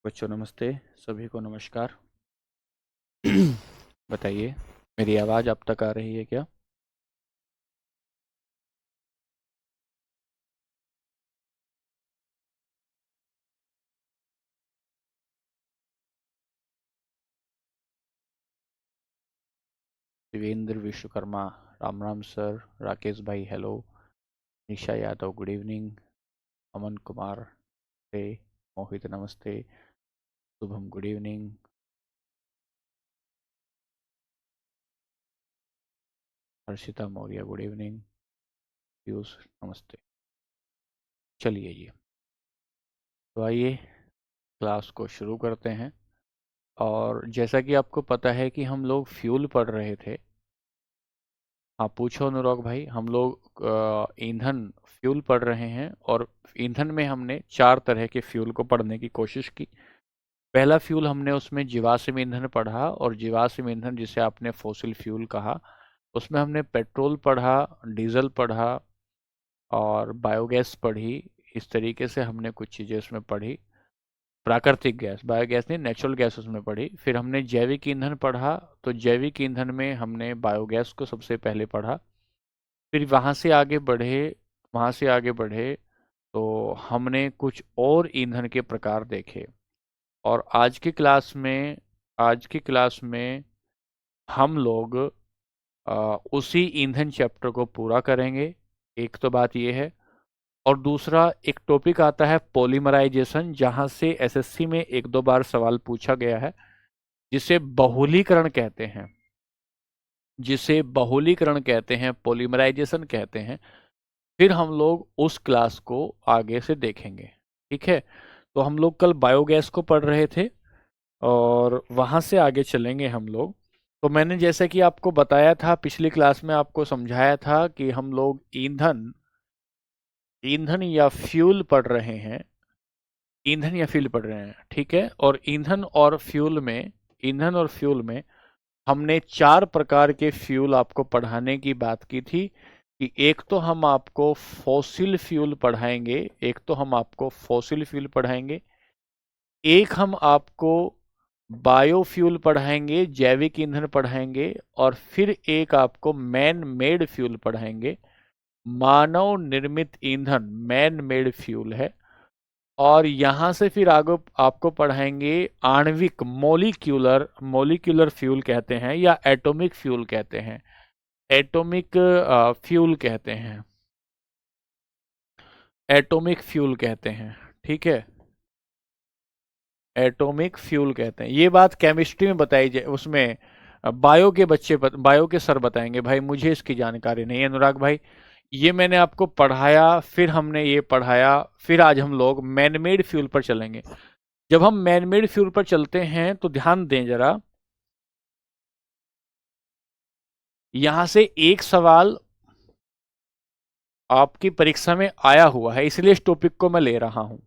बच्चों नमस्ते, सभी को नमस्कार। बताइए, मेरी आवाज़ आप तक आ रही है क्या? शिवेंद्र विश्वकर्मा, राम राम सर। राकेश भाई हेलो। निशा यादव गुड इवनिंग। अमन कुमार नमस्ते। मोहित नमस्ते। Shubham good evening. Harshita Maurya good evening. Piyush नमस्ते। चलिए जी, तो आइए क्लास को शुरू करते हैं। और जैसा कि आपको पता है कि हम लोग फ्यूल पढ़ रहे थे। हाँ पूछो अनुराग भाई। हम लोग ईंधन फ्यूल पढ़ रहे हैं, और ईंधन में हमने चार तरह के फ्यूल को पढ़ने की कोशिश की। पहला फ्यूल हमने उसमें जीवाश्म ईंधन पढ़ा, और जीवाश्म ईंधन जिसे आपने फॉसिल फ्यूल कहा, उसमें हमने पेट्रोल पढ़ा, डीजल पढ़ा और बायोगैस पढ़ी। इस तरीके से हमने कुछ चीज़ें उसमें पढ़ी। प्राकृतिक गैस, बायोगैस नहीं, नेचुरल गैस उसमें पढ़ी। फिर हमने जैविक ईंधन पढ़ा, तो जैविक ईंधन में हमने बायोगैस को सबसे पहले पढ़ा। फिर वहाँ से आगे बढ़े तो हमने कुछ और ईंधन के प्रकार देखे। और आज की क्लास में हम लोग उसी ईंधन चैप्टर को पूरा करेंगे। एक तो बात ये है। और दूसरा एक टॉपिक आता है पॉलीमराइजेशन, जहाँ से एसएससी में एक दो बार सवाल पूछा गया है, जिसे बहुलीकरण कहते हैं। पॉलीमराइजेशन कहते हैं। फिर हम लोग उस क्लास को आगे से देखेंगे। ठीक है। तो हम लोग कल बायोगैस को पढ़ रहे थे, और वहाँ से आगे चलेंगे हम लोग। तो मैंने जैसे कि आपको बताया था, पिछली क्लास में आपको समझाया था कि हम लोग ईंधन ईंधन या फ्यूल पढ़ रहे हैं। ईंधन या फ्यूल पढ़ रहे हैं, ठीक है। और ईंधन और फ्यूल में हमने चार प्रकार के फ्यूल आपको पढ़ाने की बात की थी। कि एक तो हम आपको फॉसिल फ्यूल पढ़ाएंगे। एक हम आपको बायोफ्यूल पढ़ाएंगे, जैविक ईंधन पढ़ाएंगे। और फिर एक आपको मैन मेड फ्यूल पढ़ाएंगे। मानव निर्मित ईंधन मैन मेड फ्यूल है। और यहाँ से फिर आगे आपको पढ़ाएंगे आणविक, मोलिक्यूलर फ्यूल कहते हैं, या एटॉमिक फ्यूल कहते हैं। एटॉमिक फ्यूल कहते हैं। एटॉमिक फ्यूल कहते हैं। ठीक है। एटॉमिक फ्यूल कहते हैं। ये बात केमिस्ट्री में बताई जाए, उसमें बायो के सर बताएंगे भाई, मुझे इसकी जानकारी नहीं है अनुराग भाई। ये मैंने आपको पढ़ाया, फिर हमने ये पढ़ाया। फिर आज हम लोग मैनमेड फ्यूल पर चलेंगे। जब हम मैनमेड फ्यूल पर चलते हैं तो ध्यान दें जरा। यहां से एक सवाल आपकी परीक्षा में आया हुआ है, इसलिए इस टॉपिक को मैं ले रहा हूं।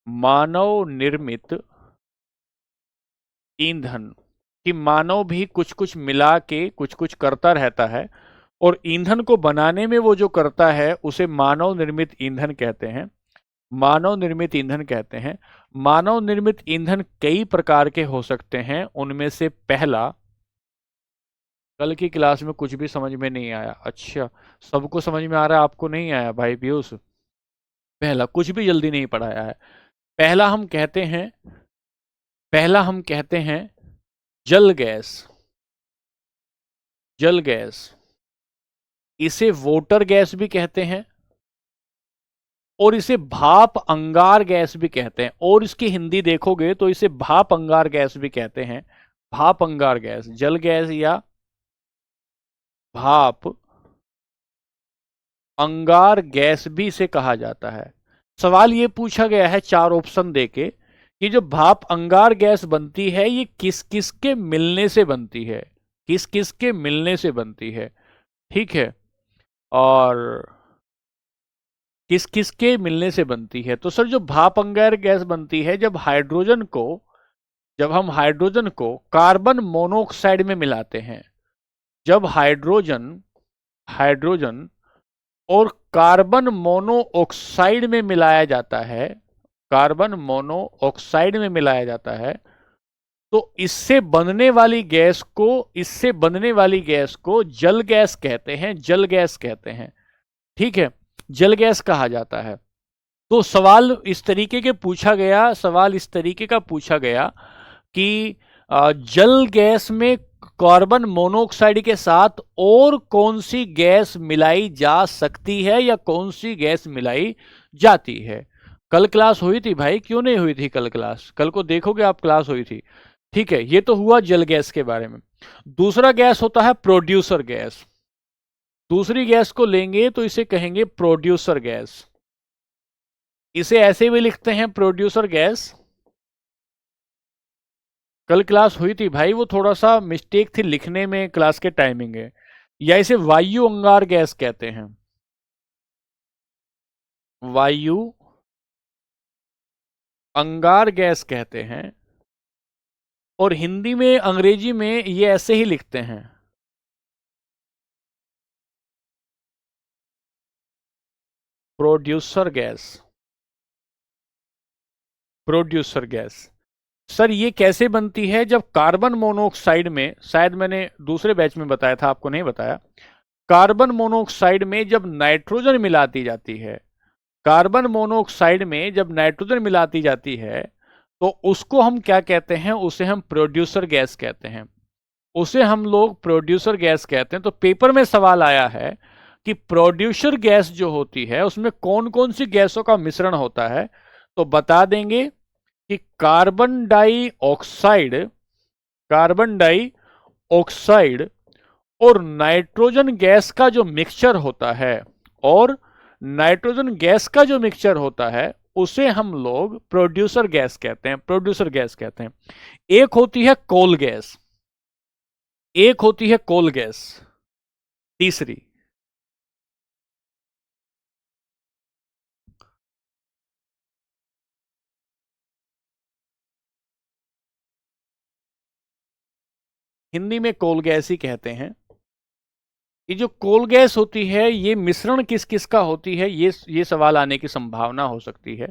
मानव निर्मित ईंधन, कि मानव भी कुछ कुछ मिला के कुछ कुछ करता रहता है, और ईंधन को बनाने में वो जो करता है उसे मानव निर्मित ईंधन कहते हैं। मानव निर्मित ईंधन कहते हैं। मानव निर्मित ईंधन कई प्रकार के हो सकते हैं। उनमें से पहला, कल की क्लास में कुछ भी समझ में नहीं आया? अच्छा, सबको समझ में आ रहा है, आपको नहीं आया भाई पीयूष? पहला कुछ भी जल्दी नहीं पढ़ाया है। पहला हम कहते हैं पहला हम कहते हैं जल गैस। जल गैस, इसे वोटर गैस भी कहते हैं, और इसे भाप अंगार गैस भी कहते हैं। और इसकी हिंदी देखोगे तो इसे भाप अंगार गैस भी कहते हैं। भाप अंगार गैस, जल गैस या भाप अंगार गैस भी इसे कहा जाता है। सवाल ये पूछा गया है चार ऑप्शन देके, कि जो भाप अंगार गैस बनती है ये किस किस के मिलने से बनती है। किस किस के मिलने से बनती है। ठीक है। और किस किस के मिलने से बनती है, तो सर जो भाप अंगार गैस बनती है, जब हम हाइड्रोजन को कार्बन मोनोऑक्साइड में मिलाते हैं। जब हाइड्रोजन हाइड्रोजन और कार्बन मोनोऑक्साइड में मिलाया जाता है, कार्बन मोनोऑक्साइड में मिलाया जाता है तो इससे बनने वाली गैस को जल गैस कहते हैं, जल गैस कहते हैं। ठीक है, जल गैस कहा जाता है। तो सवाल इस तरीके का पूछा गया कि जल गैस में कार्बन मोनोऑक्साइड के साथ और कौन सी गैस मिलाई जा सकती है या कौन सी गैस मिलाई जाती है। कल क्लास हुई थी भाई, क्यों नहीं हुई थी कल क्लास? कल को देखोगे आप, क्लास हुई थी। ठीक है, ये तो हुआ जल गैस के बारे में। दूसरा गैस होता है प्रोड्यूसर गैस। दूसरी गैस को लेंगे तो इसे कहेंगे प्रोड्यूसर गैस। इसे ऐसे भी लिखते हैं प्रोड्यूसर गैस। कल क्लास हुई थी भाई, वो थोड़ा सा मिस्टेक थी लिखने में, क्लास के टाइमिंग है। या इसे वायु अंगार गैस कहते हैं, वायु अंगार गैस कहते हैं। और हिंदी में, अंग्रेजी में ये ऐसे ही लिखते हैं, producer gas. Producer gas. Sir ये कैसे बनती है? जब कार्बन मोनोऑक्साइड में, शायद मैंने दूसरे बैच में बताया था, आपको नहीं बताया, कार्बन मोनोऑक्साइड में जब नाइट्रोजन मिलाती जाती है, कार्बन मोनोऑक्साइड में जब नाइट्रोजन मिलाती जाती है तो उसको हम क्या कहते हैं? उसे हम प्रोड्यूसर गैस कहते हैं। उसे हम लोग प्रोड्यूसर गैस कहते हैं। तो पेपर में सवाल आया है कि प्रोड्यूसर गैस जो होती है उसमें कौन कौन सी गैसों का मिश्रण होता है। तो बता देंगे कि कार्बन डाइऑक्साइड और नाइट्रोजन गैस का जो मिक्सचर होता है, और नाइट्रोजन गैस का जो मिक्सचर होता है उसे हम लोग प्रोड्यूसर गैस कहते हैं, प्रोड्यूसर गैस कहते हैं। एक होती है कोल गैस, एक होती है कोल गैस। तीसरी, हिंदी में कोल गैस ही कहते हैं। ये जो कोल गैस होती है ये मिश्रण किस किस का होती है, ये सवाल आने की संभावना हो सकती है।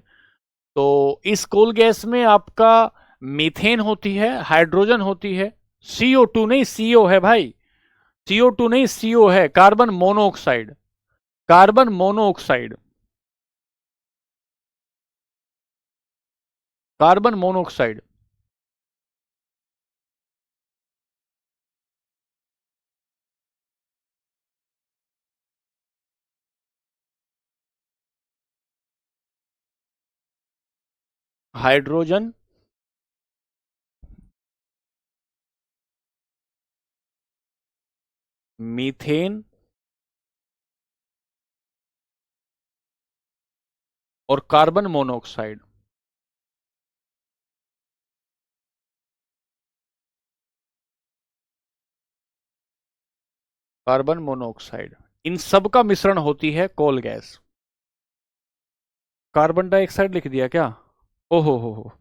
तो इस कोल गैस में आपका मीथेन होती है, हाइड्रोजन होती है, CO2 नहीं, CO है भाई, CO2 नहीं, CO है, carbon monoxide, carbon monoxide, carbon monoxide. Hydrogen, methane और कार्बन मोनोऑक्साइड। कार्बन मोनोऑक्साइड, इन सब का मिश्रण होती है कोल गैस। कार्बन डाइऑक्साइड लिख दिया क्या? ओहो हो,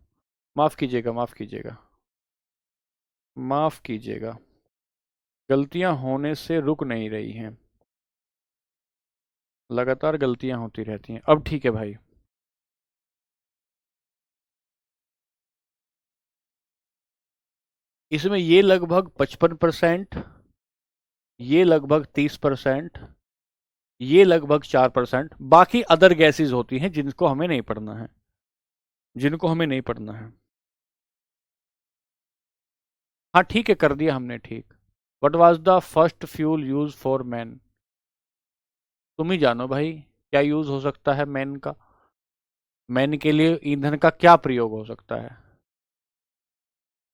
माफ कीजिएगा, माफ कीजिएगा, माफ कीजिएगा, गलतियां होने से रुक नहीं रही हैं, लगातार गलतियां होती रहती हैं। अब ठीक है भाई। इसमें ये लगभग 55%, ये लगभग 30%, ये लगभग 4%, बाकी अदर गैसेस होती हैं जिनको हमें नहीं पढ़ना है, जिनको हमें नहीं पढ़ना है। हाँ ठीक है, कर दिया हमने, ठीक। What was the first fuel use for man? तुम ही जानो भाई, क्या यूज हो सकता है मैन का? मैन के लिए ईंधन का क्या प्रयोग हो सकता है?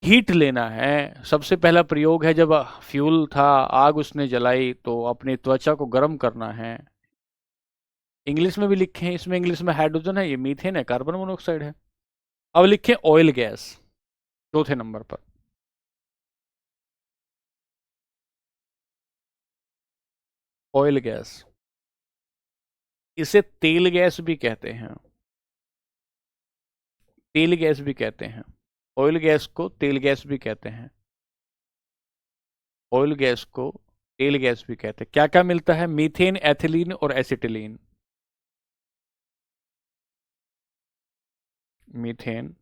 हीट लेना है। सबसे पहला प्रयोग है, जब फ्यूल था, आग उसने जलाई तो अपनी त्वचा को गर्म करना है। इंग्लिश में भी लिखे हैं, इसमें इंग्लिश में हाइड्रोजन है, ये मीथेन है, कार्बन मोनोऑक्साइड है। अब लिखे ऑयल गैस चौथे नंबर पर। ऑयल गैस, इसे तेल गैस भी कहते हैं, तेल गैस भी कहते हैं। ऑयल गैस को तेल गैस भी कहते हैं, ऑयल गैस को तेल गैस भी कहते हैं। क्या क्या मिलता है? मीथेन, एथिलीन और एसिटिलीन। मीथेन,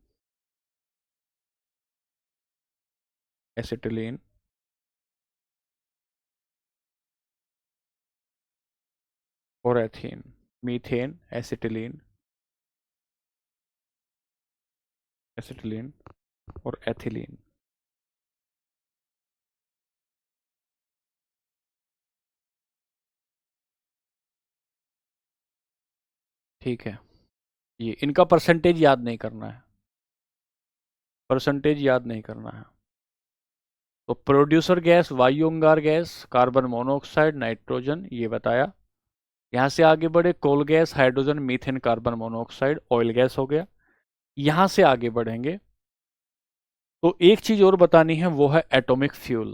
एसिटिलीन, और एथीन। मीथेन, एसिटिलीन, एसिटिलीन और एथिलीन। ठीक है, ये इनका परसेंटेज याद नहीं करना है, परसेंटेज याद नहीं करना है। तो प्रोड्यूसर गैस वायु अंगार गैस, कार्बन मोनोऑक्साइड, नाइट्रोजन, ये बताया। यहां से आगे बढ़े, coal gas, hydrogen, methane, carbon monoxide, oil gas हो गया। यहां से आगे बढ़ेंगे तो एक चीज और बतानी है, वो है एटॉमिक फ्यूल।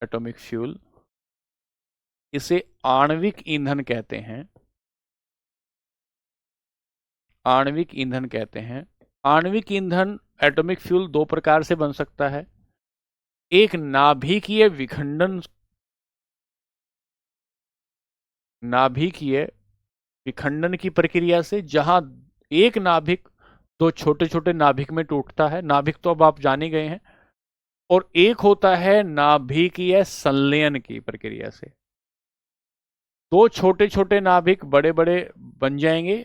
एटॉमिक फ्यूल, इसे आणविक ईंधन कहते हैं। आणविक ईंधन कहते हैं। आणविक ईंधन, एटॉमिक फ्यूल दो प्रकार से बन सकता है। एक नाभिकीय विखंडन, नाभिकीय विखंडन की प्रक्रिया से, जहां एक नाभिक दो छोटे छोटे नाभिक में टूटता है। नाभिक तो अब आप जान ही गए हैं। और एक होता है नाभिकीय संलयन की प्रक्रिया से, दो छोटे छोटे नाभिक बड़े बड़े बन जाएंगे।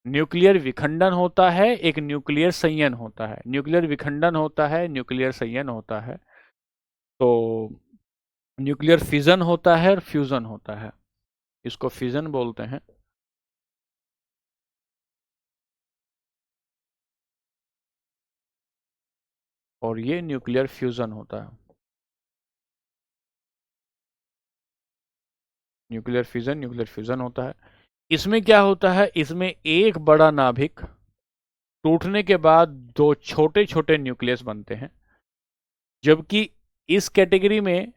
न्यूक्लियर विखंडन होता है, एक न्यूक्लियर संयन होता है। न्यूक्लियर विखंडन होता है, न्यूक्लियर संयन होता है। तो न्यूक्लियर फिजन होता है और फ्यूजन होता है। इसको फिजन बोलते हैं। और ये न्यूक्लियर फ्यूजन होता है। न्यूक्लियर फिजन, न्यूक्लियर फ्यूजन होता है। इसमें क्या होता है, इसमें एक बड़ा नाभिक टूटने के बाद दो छोटे छोटे न्यूक्लियस बनते हैं। जबकि इस कैटेगरी में,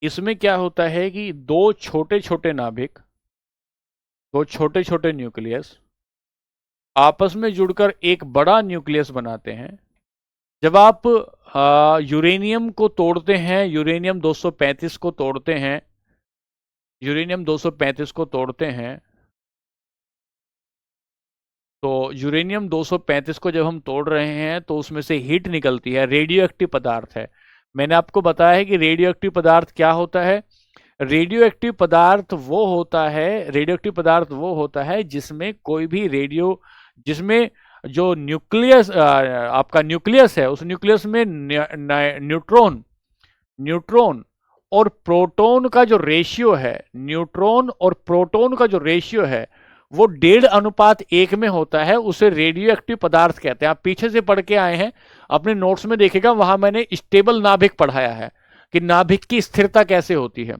इसमें क्या होता है कि दो छोटे छोटे नाभिक, दो छोटे छोटे न्यूक्लियस आपस में जुड़कर एक बड़ा न्यूक्लियस बनाते हैं। जब आप यूरेनियम को तोड़ते हैं, यूरेनियम 235 को तोड़ते हैं, यूरेनियम 235 को तोड़ते हैं, तो यूरेनियम 235 को जब हम तोड़ रहे हैं तो उसमें से हीट निकलती है, रेडियो एक्टिव पदार्थ है। मैंने आपको बताया है कि रेडियो एक्टिव पदार्थ क्या होता है। रेडियो एक्टिव पदार्थ वो होता है, रेडियो एक्टिव पदार्थ वो होता है जिसमें कोई भी रेडियो, जिसमें जो न्यूक्लियस, आपका न्यूक्लियस है, उस न्यूक्लियस में न्यूट्रॉन, न्यूट्रॉन और प्रोटॉन का जो रेशियो है, न्यूट्रॉन और प्रोटॉन का जो रेशियो है, वो 1.5:1 में होता है। उसे रेडियो एक्टिव पदार्थ कहते हैं। आप पीछे से पढ़ के आए हैं, अपने नोट्स में देखेगा, वहां मैंने स्टेबल नाभिक पढ़ाया है कि नाभिक की स्थिरता कैसे होती है।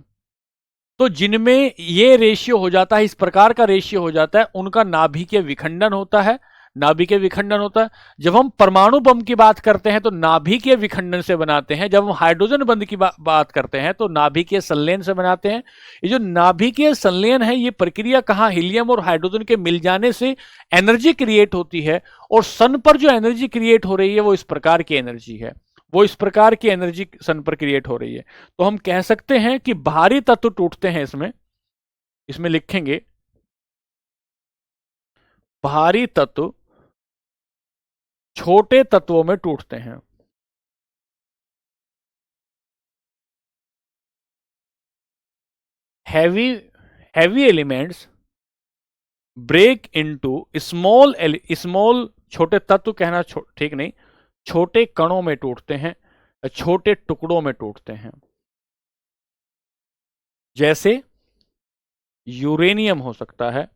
तो जिनमें ये रेशियो हो जाता है, इस प्रकार का रेशियो हो जाता है, उनका नाभिकीय विखंडन होता है। नाभिकीय विखंडन होता है। जब हम परमाणु बम की बात करते हैं तो नाभिकीय विखंडन से बनाते हैं। जब हम हाइड्रोजन बम की बात करते हैं तो नाभिकीय संलयन से बनाते हैं। ये जो नाभिकीय संलयन है, ये प्रक्रिया कहां, हीलियम और हाइड्रोजन के मिल जाने से एनर्जी क्रिएट होती है। और सन पर जो एनर्जी क्रिएट हो रही है वो इस प्रकार की एनर्जी है, वो इस प्रकार की एनर्जी सन पर क्रिएट हो रही है। तो हम कह सकते हैं कि भारी तत्व टूटते हैं इसमें, इसमें लिखेंगे भारी तत्व छोटे तत्वों में टूटते हैं। Heavy heavy elements break into small, small छोटे तत्व कहना ठीक नहीं, छोटे कणों में टूटते हैं, छोटे टुकड़ों में टूटते हैं। जैसे यूरेनियम हो सकता है,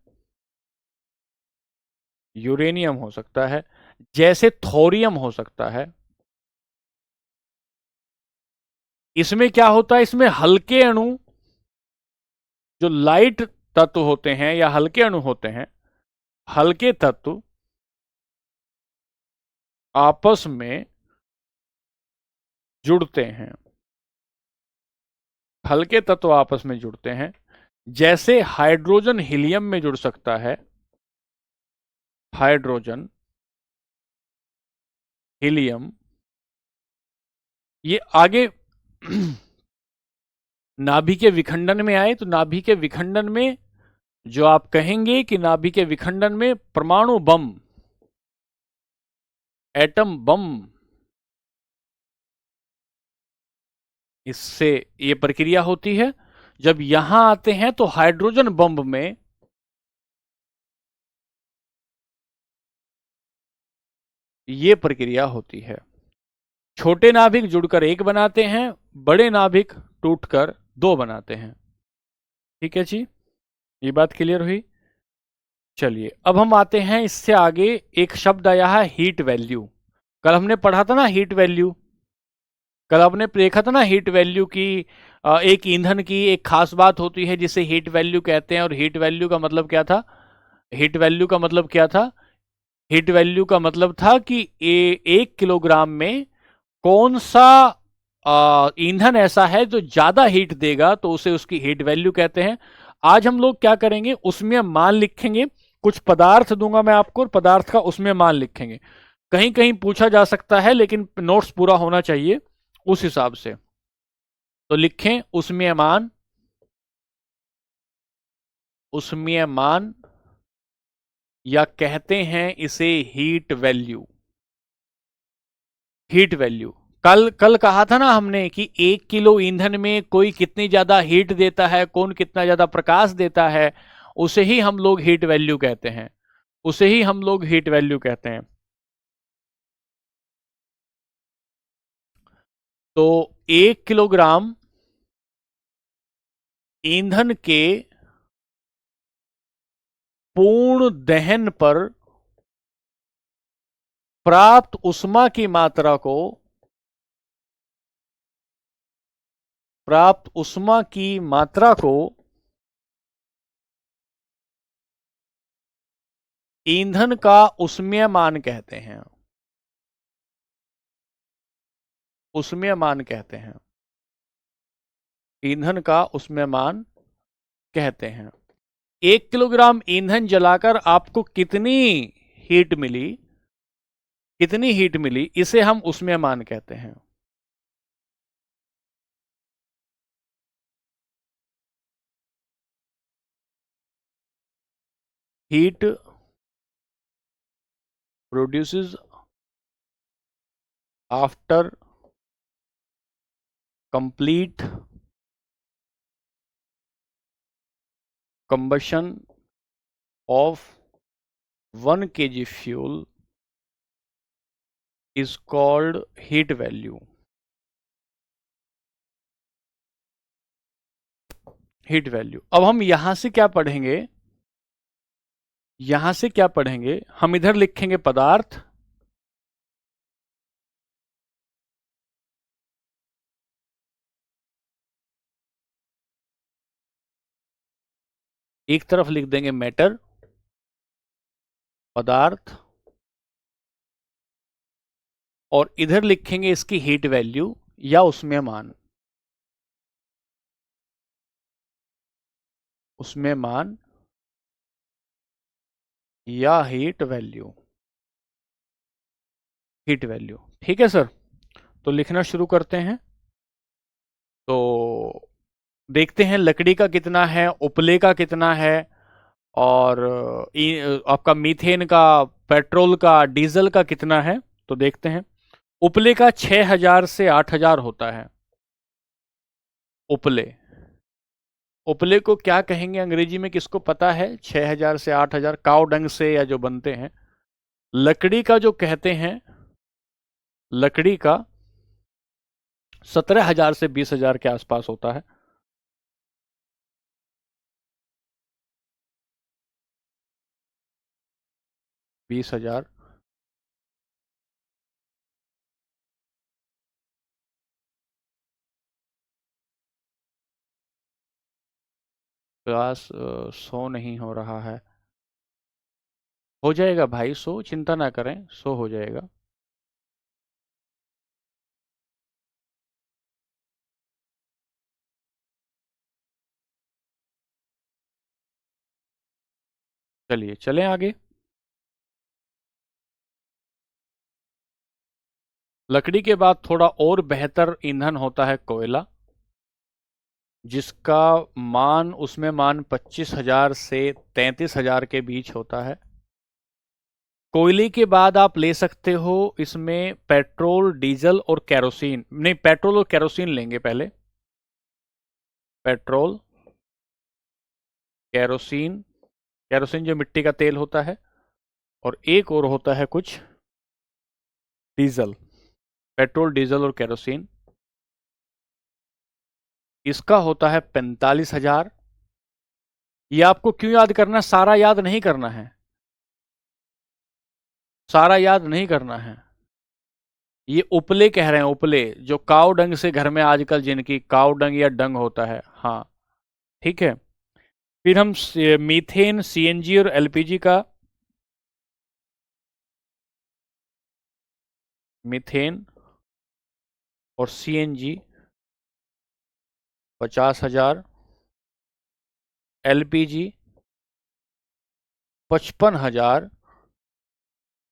यूरेनियम हो सकता है, जैसे थोरियम हो सकता है। इसमें क्या होता है, इसमें हल्के अणु, जो लाइट तत्व होते हैं या हल्के अणु होते हैं, हल्के तत्व आपस में जुड़ते हैं, हल्के तत्व आपस में जुड़ते हैं। जैसे हाइड्रोजन हीलियम में जुड़ सकता है, हाइड्रोजन हीलियम, ये आगे नाभि के विखंडन में आए तो नाभि के विखंडन में जो आप कहेंगे कि नाभि के विखंडन में परमाणु बम, एटम बम, इससे ये प्रक्रिया होती है। जब यहां आते हैं तो हाइड्रोजन बम में ये प्रक्रिया होती है। छोटे नाभिक जुड़कर एक बनाते हैं, बड़े नाभिक टूटकर दो बनाते हैं। ठीक है जी, ये बात क्लियर हुई। चलिए अब हम आते हैं इससे आगे, एक शब्द आया है हीट वैल्यू। कल हमने पढ़ा था ना हीट वैल्यू, कल आपने देखा था ना हीट वैल्यू की। एक ईंधन की एक खास बात होती है जिसे हीट वैल्यू कहते हैं, और हीट वैल्यू का मतलब क्या था? हीट वैल्यू का मतलब क्या था? हीट वैल्यू का मतलब था कि 1 किलोग्राम में कौन सा ईंधन ऐसा है जो ज्यादा हीट देगा, तो उसे उसकी हीट वैल्यू कहते हैं। आज हम लोग क्या करेंगे, उसमें मान लिखेंगे। कुछ पदार्थ दूंगा मैं आपको, और पदार्थ का उसमें मान लिखेंगे। कहीं कहीं पूछा जा सकता है, लेकिन नोट्स पूरा होना चाहिए उस हिसाब से। तो लिखें उसमें मान, उसमें मान, या कहते हैं इसे हीट वैल्यू। हीट वैल्यू, कल कल कहा था ना हमने कि 1 किलो ईंधन में कोई कितनी ज्यादा हीट देता है, कौन कितना ज्यादा प्रकाश देता है, उसे ही हम लोग हीट वैल्यू कहते हैं। उसे ही हम लोग हीट वैल्यू कहते हैं। तो 1 किलोग्राम ईंधन के पूर्ण दहन पर प्राप्त उष्मा की मात्रा को, प्राप्त उष्मा की मात्रा को ईंधन का उष्मीयमान कहते हैं। उष्मीयमान कहते हैं, ईंधन का उष्मीयमान कहते हैं। 1 किलोग्राम ईंधन जलाकर आपको कितनी हीट मिली, कितनी हीट मिली, इसे हम उष्मीयमान कहते हैं। Heat produces after complete combustion of 1 kg fuel is called heat value। Heat value. अब हम यहां से क्या पढ़ेंगे, यहां से क्या पढ़ेंगे, हम इधर लिखेंगे पदार्थ, एक तरफ लिख देंगे मैटर, पदार्थ, और इधर लिखेंगे इसकी हीट वैल्यू या उसमें मान, उसमें मान या हीट वैल्यू, हीट वैल्यू। ठीक है सर, तो लिखना शुरू करते हैं। तो देखते हैं लकड़ी का कितना है, उपले का कितना है, और आपका मीथेन का, पेट्रोल का, डीजल का कितना है। तो देखते हैं। उपले का 6,000 से 8,000 होता है। उपले, उपले को क्या कहेंगे अंग्रेजी में, किसको पता है? 6,000 से 8,000 काव डंग से या जो बनते हैं। लकड़ी का जो कहते हैं, लकड़ी का 17,000 से 20,000 के आसपास होता है। 20,000। क्लास 100 नहीं हो रहा है। हो जाएगा भाई 100, चिंता ना करें, 100 हो जाएगा। चलिए चलें आगे। लकड़ी के बाद थोड़ा और बेहतर ईंधन होता है कोयला। जिसका मान, उसमें मान 25,000 से 33,000 के बीच होता है। कोयले के बाद आप ले सकते हो इसमें पेट्रोल, डीजल और केरोसिन। नहीं, पेट्रोल और केरोसिन लेंगे पहले। पेट्रोल, केरोसिन, केरोसिन जो मिट्टी का तेल होता है, और एक और होता है कुछ, डीजल। पेट्रोल, डीजल और केरोसिन, इसका होता है 45,000। ये आपको क्यों याद करना है? सारा याद नहीं करना है, सारा याद नहीं करना है। ये उपले कह रहे हैं, उपले, जो काव डंग से घर में आजकल जिनकी काव डंग या डंग होता है, हाँ, ठीक है। फिर हम मीथेन, सीएनजी और एलपीजी का, मीथेन और सीएनजी 50,000, एलपीजी 55,000,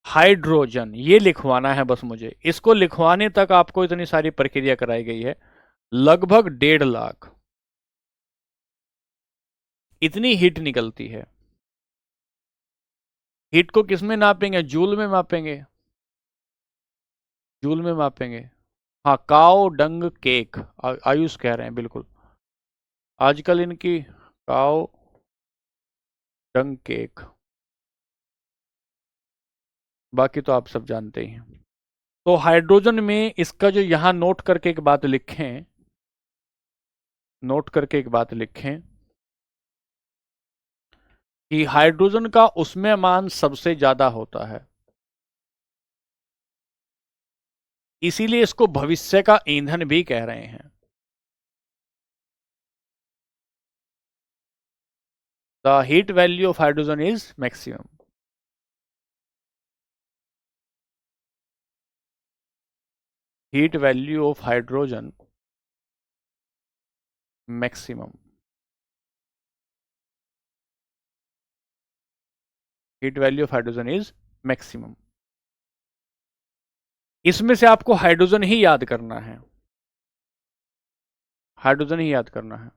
हाइड्रोजन ये लिखवाना है बस मुझे। इसको लिखवाने तक आपको इतनी सारी प्रक्रिया कराई गई है, लगभग 1.5 लाख इतनी हीट निकलती है। हीट को किस में नापेंगे? जूल में मापेंगे, जूल में मापेंगे। हाँ, काओ डंग केक, आयुष कह रहे हैं, बिल्कुल। आजकल इनकी काओ डंग केक, बाकी तो आप सब जानते ही हैं। तो हाइड्रोजन में इसका जो यहां नोट करके एक बात लिखें, नोट करके एक बात लिखें कि हाइड्रोजन का उसमें मान सबसे ज्यादा होता है, इसीलिए इसको भविष्य का ईंधन भी कह रहे हैं। The heat value of hydrogen is maximum. Heat value of hydrogen maximum. Heat value of hydrogen is maximum. इसमें से आपको हाइड्रोजन ही याद करना है, हाइड्रोजन ही याद करना है।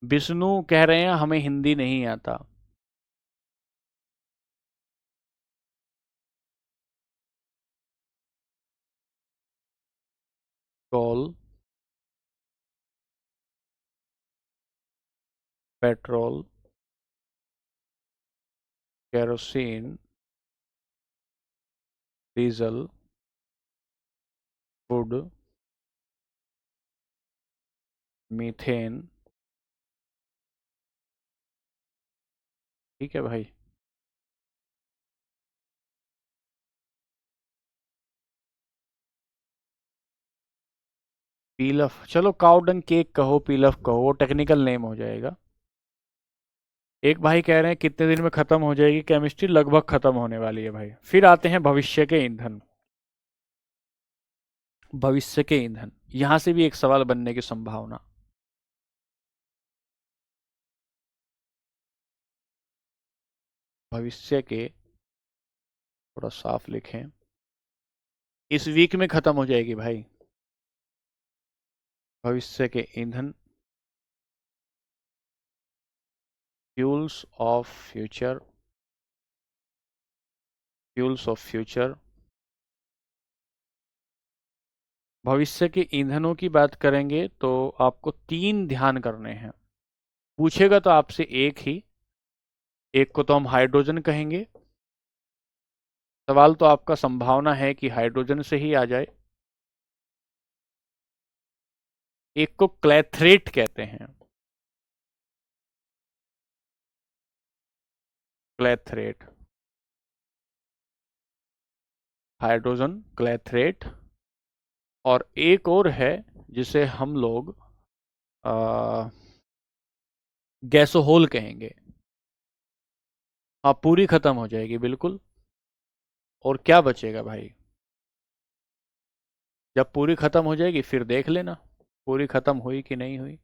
विष्णु कह रहे हैं हमें हिंदी नहीं आता। Coal, petrol, kerosene, diesel, wood, methane, ठीक है भाई। पीलफ, चलो काउडंग केक कहो, पीलफ कहो, वो टेक्निकल नेम हो जाएगा। एक भाई कह रहे हैं कितने दिन में खत्म हो जाएगी केमिस्ट्री? लगभग खत्म होने वाली है भाई। फिर आते हैं भविष्य के ईंधन। भविष्य के ईंधन, यहां से भी एक सवाल बनने की संभावना। भविष्य के, थोड़ा साफ लिखें, इस वीक में खत्म हो जाएगी भाई। भविष्य के ईंधन, fuels of future, fuels of future. भविष्य के ईंधनों की बात करेंगे तो आपको 3 ध्यान करने हैं। पूछेगा तो आपसे एक ही, एक को तो हम हाइड्रोजन कहेंगे, सवाल तो आपका संभावना है कि हाइड्रोजन से ही आ जाए। एक को क्लैथरेट कहते हैं, क्लैथरेट, हाइड्रोजन, क्लैथरेट। और एक और है जिसे हम लोग गैसोहोल कहेंगे। हाँ, पूरी खत्म हो जाएगी बिल्कुल। और क्या बचेगा भाई? जब पूरी खत्म हो जाएगी फिर देख लेना पूरी खत्म हुई कि नहीं हुई,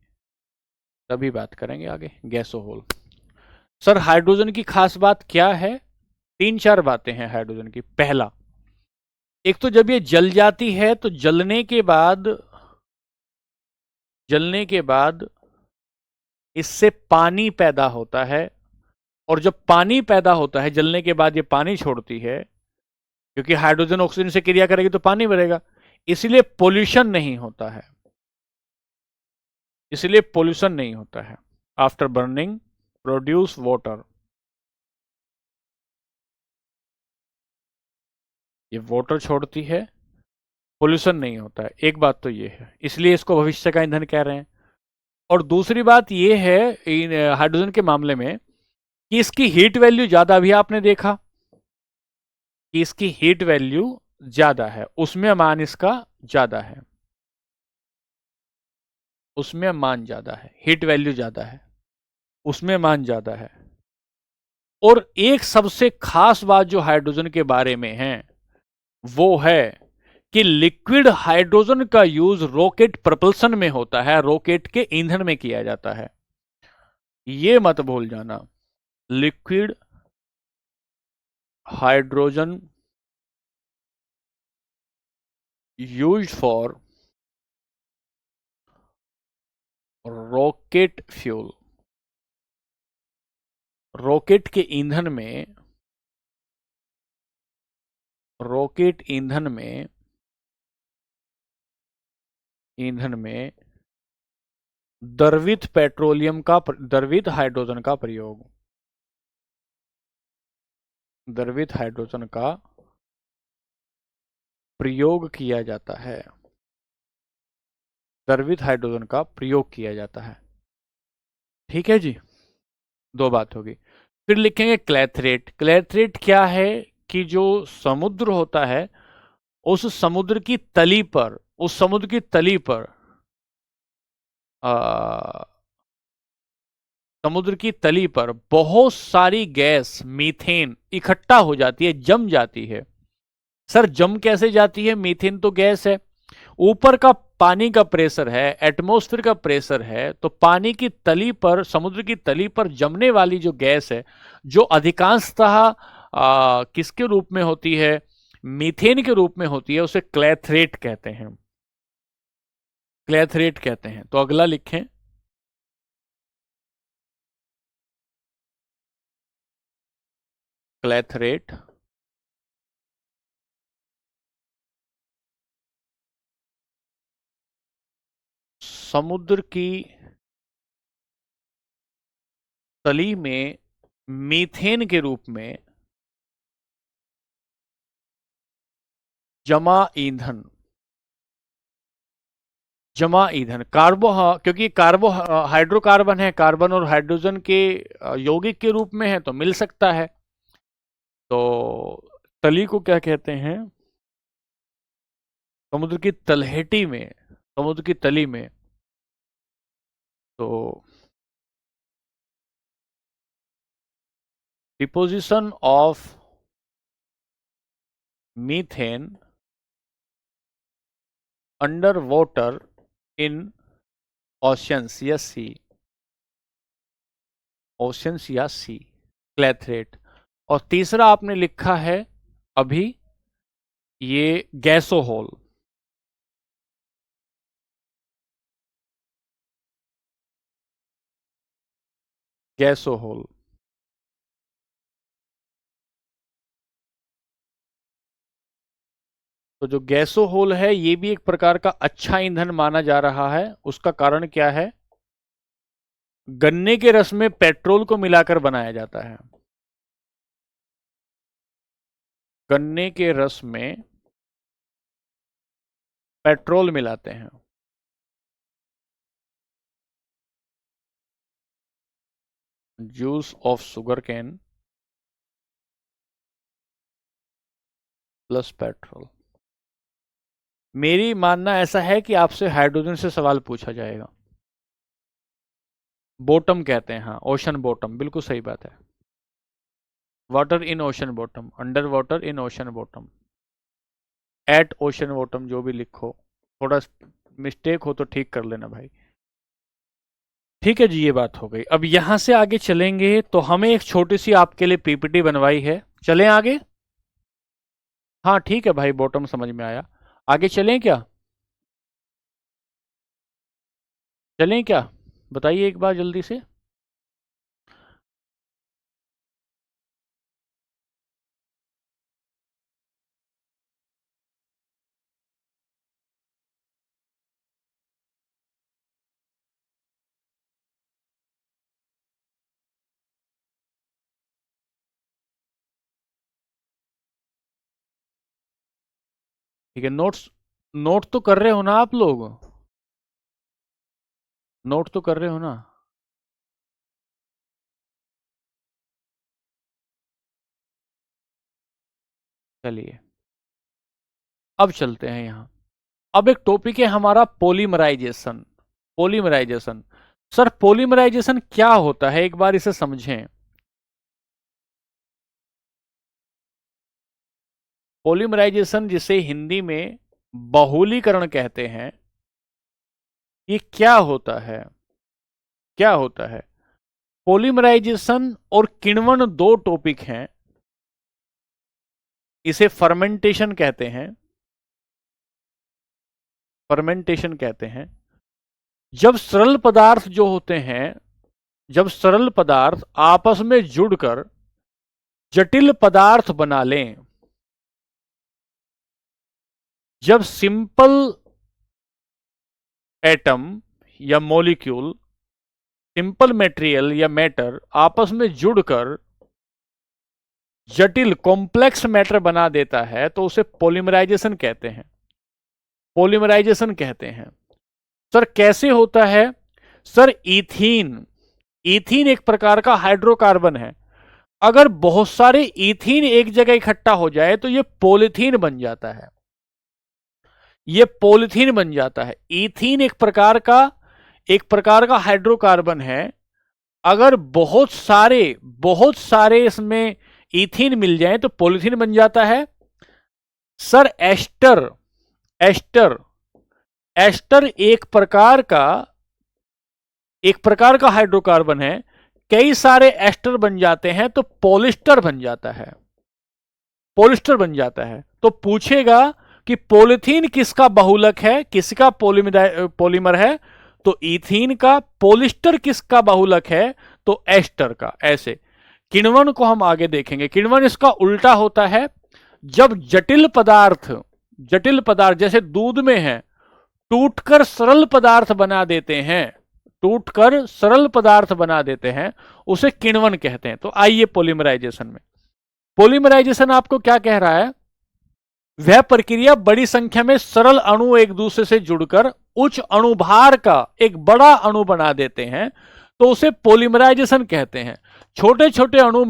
तभी बात करेंगे आगे। गैसोहोल। सर हाइड्रोजन की खास बात क्या है? 3-4 बातें हैं हाइड्रोजन की। पहला, एक तो जब ये जल जाती है तो जलने के बाद जलने के बाद इससे पानी पैदा होता है, और जब पानी पैदा होता है जलने के बाद ये पानी छोड़ती है, क्योंकि हाइड्रोजन ऑक्सीजन से क्रिया करेगी तो पानी बनेगा, इसलिए पोल्यूशन नहीं होता है, इसलिए पोल्यूशन नहीं होता है। आफ्टर बर्निंग प्रोड्यूस वाटर, ये वाटर छोड़ती है, पोल्यूशन नहीं होता है। एक बात तो ये है, इसलिए इसको भविष्य का ईंधन कह रहे हैं। और दूसरी बात ये है हाइड्रोजन के मामले में कि इसकी हीट वैल्यू ज्यादा, अभी आपने देखा कि इसकी हीट वैल्यू ज्यादा है, उसमें मान इसका ज्यादा है, उसमें मान ज्यादा है, हीट वैल्यू ज्यादा है, उसमें मान ज्यादा है। और एक सबसे खास बात जो हाइड्रोजन के बारे में है वो है कि लिक्विड हाइड्रोजन का यूज रॉकेट प्रपल्सन में होता है, रॉकेट के ईंधन में किया जाता है, ये मत भूल जाना। Liquid hydrogen used for rocket fuel, rocket के ईंधन में, रॉकेट ईंधन में द्रवित पेट्रोलियम का, द्रवित हाइड्रोजन का प्रयोग, द्रवित हाइड्रोजन का प्रयोग किया जाता है, द्रवित हाइड्रोजन का प्रयोग किया जाता है। ठीक है जी, दो बात होगी। फिर लिखेंगे क्लैथरेट। क्लैथरेट क्या है कि जो समुद्र होता है उस समुद्र की तली पर, उस समुद्र की तली पर समुद्र की तली पर बहुत सारी गैस मीथेन इकट्ठा हो जाती है, जम जाती है। सर जम कैसे जाती है? मीथेन तो गैस है, ऊपर का पानी का प्रेशर है, एटमॉस्फेयर का प्रेशर है, तो पानी की तली पर, समुद्र की तली पर जमने वाली जो गैस है, जो अधिकांशतः किसके रूप में होती है? मीथेन के रूप में होती है, उसे क्लैथरेट कहते हैं, क्लैथरेट कहते हैं। तो अगला लिखें, क्लैथरेट। समुद्र की तली में मीथेन के रूप में जमा ईंधन, जमा ईंधन क्योंकि हाइड्रोकार्बन है, कार्बन और हाइड्रोजन के यौगिक के रूप में है तो मिल सकता है। तो तली को क्या कहते हैं? समुद्र की तलहटी में, समुद्र की तली में, तो deposition of methane under water in oceans या सी, ओशंस या सी, क्लैथरेट। और तीसरा आपने लिखा है अभी, ये गैसोहोल, गैसोहोल। तो जो गैसोहोल है ये भी एक प्रकार का अच्छा ईंधन माना जा रहा है। उसका कारण क्या है? गन्ने के रस में पेट्रोल को मिलाकर बनाया जाता है, गन्ने के रस में पेट्रोल मिलाते हैं। Juice of sugar cane plus petrol. मेरी मानना ऐसा है कि आपसे हाइड्रोजन से सवाल पूछा जाएगा। बॉटम कहते हैं, हाँ, ओशन बॉटम, बिल्कुल सही बात है। Water in ocean bottom, under water in ocean bottom, at ocean bottom, जो भी लिखो, थोड़ा मिस्टेक हो तो ठीक कर लेना भाई। ठीक है जी, ये बात हो गई। अब यहां से आगे चलेंगे तो हमें एक छोटी सी आपके लिए पीपीटी बनवाई है, चलें आगे? हाँ ठीक है भाई, बॉटम समझ में आया, आगे चलें क्या? चलें क्या, बताइए एक बार जल्दी से। ठीक है, नोट्स, नोट तो कर रहे हो ना आप लोग, नोट तो कर रहे हो ना। चलिए अब चलते हैं यहाँ। अब एक टॉपिक है हमारा पॉलीमराइजेशन। पॉलीमराइजेशन, सर पॉलीमराइजेशन क्या होता है, एक बार इसे समझें। पॉलीमराइजेशन जिसे हिंदी में बहुलीकरण कहते हैं, ये क्या होता है, क्या होता है। पॉलीमराइजेशन और किण्वन दो टॉपिक हैं। इसे फर्मेंटेशन कहते हैं, फर्मेंटेशन कहते हैं। जब सरल पदार्थ जो होते हैं, जब सरल पदार्थ आपस में जुड़कर जटिल पदार्थ बना लें, जब सिंपल एटम या मॉलिक्यूल, सिंपल मटेरियल या मैटर आपस में जुड़कर जटिल कॉम्प्लेक्स मैटर बना देता है तो उसे पॉलीमराइजेशन कहते हैं, पॉलीमराइजेशन कहते हैं। सर कैसे होता है, सर इथीन, इथीन एक प्रकार का हाइड्रोकार्बन है। अगर बहुत सारे इथीन एक जगह इकट्ठा हो जाए तो यह पॉलीथीन बन जाता है, यह पॉलीथीन बन जाता है। इथीन एक प्रकार का हाइड्रोकार्बन है। अगर बहुत सारे इसमें इथीन मिल जाए तो पॉलीथीन बन जाता है। सर एस्टर, एस्टर, एस्टर एक प्रकार का हाइड्रोकार्बन है। कई सारे एस्टर बन जाते हैं तो पॉलिस्टर बन जाता है, पॉलिस्टर बन जाता है। तो पूछेगा कि पॉलीथीन किसका बहुलक है, किसका पॉलीमर है, तो इथीन का। पॉलिस्टर किसका बहुलक है, तो एस्टर का। ऐसे किण्वन को हम आगे देखेंगे। किण्वन इसका उल्टा होता है। जब जटिल पदार्थ जैसे दूध में है, टूटकर सरल पदार्थ बना देते हैं, टूटकर सरल पदार्थ बना देते हैं, उसे किण्वन कहते हैं। तो आइए पॉलीमराइजेशन में। पॉलीमराइजेशन आपको क्या कह रहा है, वह प्रक्रिया बड़ी संख्या में सरल अणु एक दूसरे से जुड़कर उच्च अणुभार का एक बड़ा अणु बना देते हैं तो उसे पॉलीमराइजेशन कहते हैं। छोटे छोटे अणु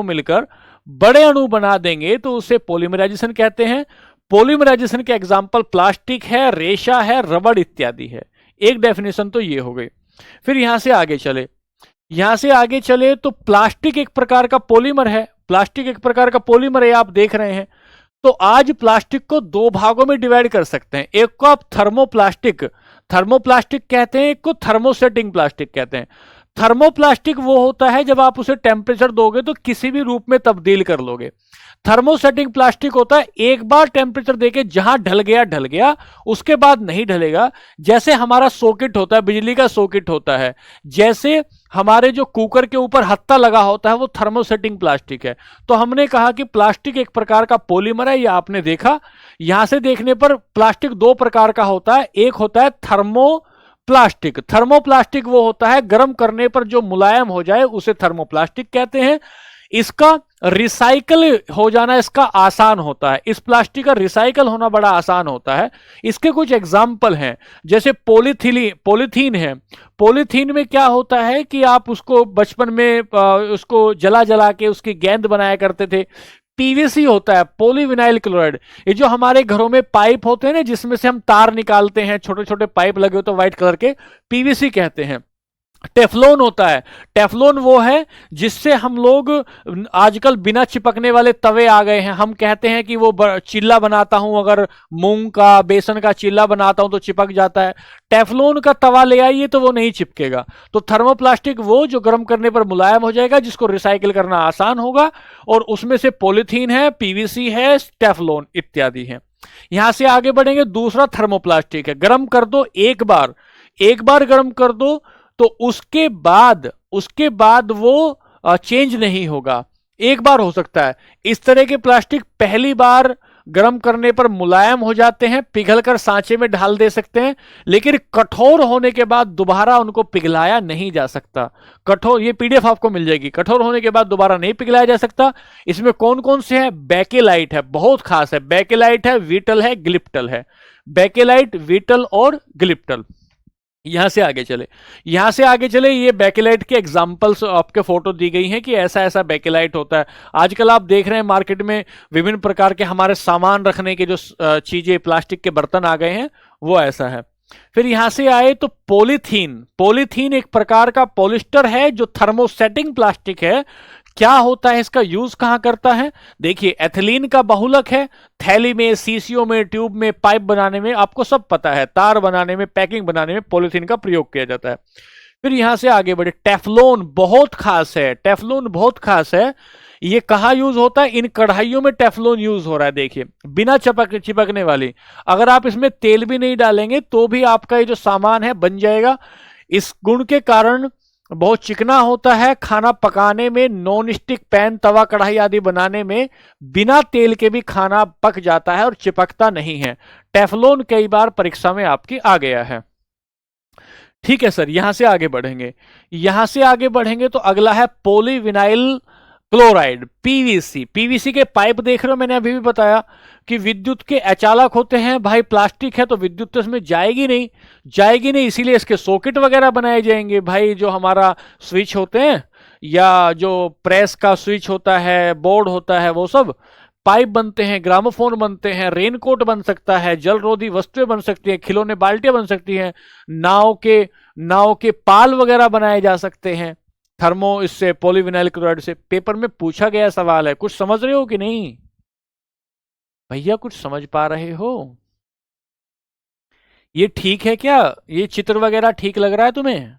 मिलकर बड़े अणु बना देंगे तो उसे पॉलीमराइजेशन कहते हैं। पॉलीमराइजेशन के एग्जाम्पल प्लास्टिक है, रेशा है, रबड़ इत्यादि है। एक डेफिनेशन तो ये हो गई। फिर यहां से आगे चले तो प्लास्टिक एक प्रकार का पॉलीमर है, प्लास्टिक एक प्रकार का पॉलीमर है, आप देख रहे हैं। तो आज प्लास्टिक को दो भागों में डिवाइड कर सकते हैं। एक को आप थर्मोप्लास्टिक कहते हैं, एक को थर्मोसेटिंग प्लास्टिक कहते हैं। थर्मोप्लास्टिक वो होता है जब आप उसे टेम्परेचर दोगे तो किसी भी रूप में तब्दील कर लोगे। थर्मोसेटिंग प्लास्टिक होता है एक बार टेम्परेचर देके जहां ढल गया, उसके बाद नहीं ढलेगा। जैसे हमारा सॉकेट होता है, बिजली का सॉकेट होता है, जैसे हमारे जो कुकर के ऊपर हत्ता लगा होता है, वो थर्मोसेटिंग प्लास्टिक है। तो हमने कहा कि प्लास्टिक एक प्रकार का पॉलीमर है, ये आपने देखा। यहां से देखने पर प्लास्टिक दो प्रकार का होता है। एक होता है थर्मोप्लास्टिक, थर्मोप्लास्टिक वो होता है गर्म करने पर जो मुलायम हो जाए उसे थर्मोप्लास्टिक कहते हैं। इसका रिसाइकल हो जाना इसका आसान होता है, इस प्लास्टिक का रिसाइकल होना बड़ा आसान होता है। इसके कुछ एग्जाम्पल हैं, जैसे पॉलीथीन है। पॉलीथीन में क्या होता है कि आप उसको बचपन में उसको जला जला के उसकी गेंद बनाया करते थे। पीवीसी होता है, पॉलीविनाइल क्लोराइड। ये जो हमारे घरों में पाइप होते हैं ना, जिसमें से हम तार निकालते हैं, छोटे छोटे पाइप लगे होते हैं व्हाइट कलर के, पीवीसी कहते हैं। टेफलोन होता है, टेफलोन वो है जिससे हम लोग आजकल बिना चिपकने वाले तवे आ गए हैं। हम कहते हैं कि वो चिल्ला बनाता हूं, अगर मूंग का बेसन का चिल्ला बनाता हूं तो चिपक जाता है। टेफलोन का तवा ले आइए तो वो नहीं चिपकेगा। तो थर्मोप्लास्टिक वो जो गर्म करने पर मुलायम हो जाएगा, जिसको रिसाइकिल करना आसान होगा। और उसमें से पॉलीथीन है, पीवीसी है, टेफलोन इत्यादि है। यहां से आगे बढ़ेंगे। दूसरा थर्मोप्लास्टिक है, गर्म कर दो एक बार, एक बार गर्म कर दो तो उसके बाद वो चेंज नहीं होगा, एक बार हो सकता है। इस तरह के प्लास्टिक पहली बार गर्म करने पर मुलायम हो जाते हैं, पिघलकर सांचे में ढाल दे सकते हैं, लेकिन कठोर होने के बाद दोबारा उनको पिघलाया नहीं जा सकता। कठोर, ये पीडीएफ आपको मिल जाएगी, कठोर होने के बाद दोबारा नहीं पिघलाया जा सकता। इसमें कौन कौन से हैं? बेकेलाइट है, बहुत खास है, बेकेलाइट है, वीटल है, ग्लिप्टल है। बेकेलाइट, वीटल और ग्लिप्टल। यहां से आगे चले, ये बेकेलाइट के एग्जांपल्स आपके फोटो दी गई हैं कि ऐसा ऐसा बेकेलाइट होता है। आजकल आप देख रहे हैं मार्केट में विभिन्न प्रकार के हमारे सामान रखने के जो चीजें, प्लास्टिक के बर्तन आ गए हैं, वो ऐसा है। फिर यहां से आए तो पॉलीथीन एक प्रकार का पॉलिस्टर है जो थर्मोसेटिंग प्लास्टिक है। क्या होता है, इसका यूज कहां करता है? देखिए, एथिलीन का बहुलक है, थैली में, सीसीओ में, ट्यूब में, पाइप बनाने में, आपको सब पता है, तार बनाने में, पैकिंग बनाने में पॉलीथीन का प्रयोग किया जाता है। फिर यहां से आगे बढ़े, टेफलोन बहुत खास है, टेफलोन बहुत खास है। ये कहां यूज होता है? इन कढ़ाइयों में टेफलोन यूज हो रहा है। देखिए, बिना चिपकने वाली, अगर आप इसमें तेल भी नहीं डालेंगे तो भी आपका ये जो सामान है बन जाएगा। इस गुण के कारण बहुत चिकना होता है, खाना पकाने में, नॉन स्टिक पैन, तवा, कढ़ाई आदि बनाने में बिना तेल के भी खाना पक जाता है और चिपकता नहीं है। टेफलोन कई बार परीक्षा में आपकी आ गया है। ठीक है सर, यहां से आगे बढ़ेंगे तो अगला है पॉलीविनाइल क्लोराइड, पीवीसी। पीवीसी के पाइप देख रहे हो, मैंने अभी भी बताया कि विद्युत के अचालक होते हैं भाई, प्लास्टिक है तो विद्युत तो इसमें जाएगी नहीं, इसीलिए इसके सॉकेट वगैरह बनाए जाएंगे भाई। जो हमारा स्विच होते हैं या जो प्रेस का स्विच होता है, बोर्ड होता है, वो सब पाइप बनते हैं, ग्रामोफोन बनते हैं, रेनकोट बन सकता है, जल रोधी वस्तुएं बन सकती हैं, खिलौने, बाल्टियां बन सकती हैं, नाव के पाल वगैरह बनाए जा सकते हैं इससे, पॉलीविनाइल क्लोराइड से। पेपर में पूछा गया सवाल है, कुछ समझ रहे हो कि नहीं भैया? कुछ समझ पा रहे हो? ये ठीक है क्या? ये चित्र वगैरह ठीक लग रहा है तुम्हें?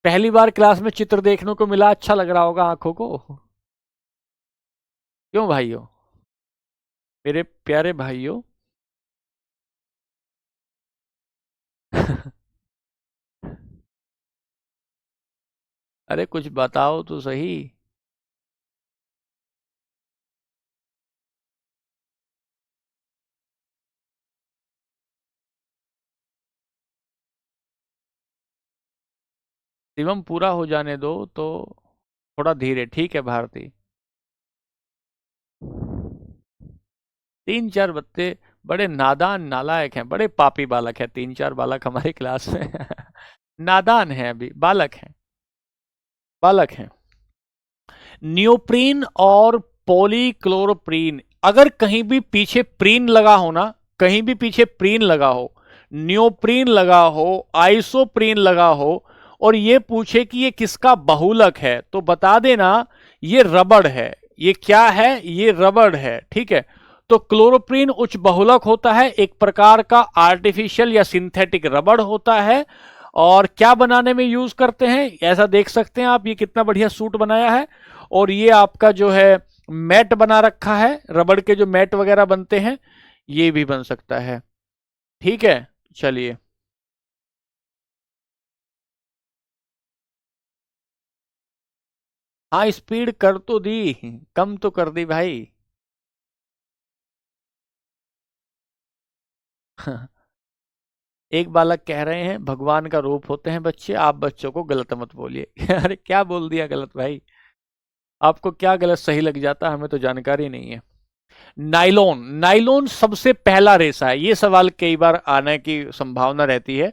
पहली बार क्लास में चित्र देखने को मिला, अच्छा लग रहा होगा आंखों को। क्यों भाइयों, मेरे प्यारे भाइयों? अरे कुछ बताओ तो सही। शिवम, पूरा हो जाने दो तो, थोड़ा धीरे, ठीक है भारती? तीन चार बच्चे बड़े नादान नालायक हैं, बड़े पापी बालक हैं, तीन चार बालक हमारी क्लास में। नादान हैं, अभी बालक हैं। नियोप्रीन और पॉलीक्लोरोप्रीन, अगर कहीं भी पीछे प्रीन लगा हो ना, कहीं भी पीछे प्रीन लगा हो, नियोप्रीन लगा हो, आइसोप्रीन लगा हो, और ये पूछे कि ये किसका बहुलक है, तो बता देना ये रबड़ है। ये क्या है? ये रबड़ है, ठीक है। तो क्लोरोप्रीन उच्च बहुलक होता है, एक प्रकार का आर्टिफिशियल या सिंथेटिक रबड़ होता है। और क्या बनाने में यूज करते हैं, ऐसा देख सकते हैं आप, ये कितना बढ़िया सूट बनाया है। और ये आपका जो है मैट बना रखा है, रबड़ के जो मैट वगैरह बनते हैं, ये भी बन सकता है। ठीक है, चलिए। हाँ, स्पीड कर तो दी, कम तो कर दी भाई। एक बालक कह रहे हैं भगवान का रूप होते हैं बच्चे, आप बच्चों को गलत मत बोलिए। अरे क्या बोल दिया गलत भाई? आपको क्या गलत सही लग जाता है, हमें तो जानकारी नहीं है। नाइलॉन, नाइलॉन सबसे पहला रेशा है। ये सवाल कई बार आने की संभावना रहती है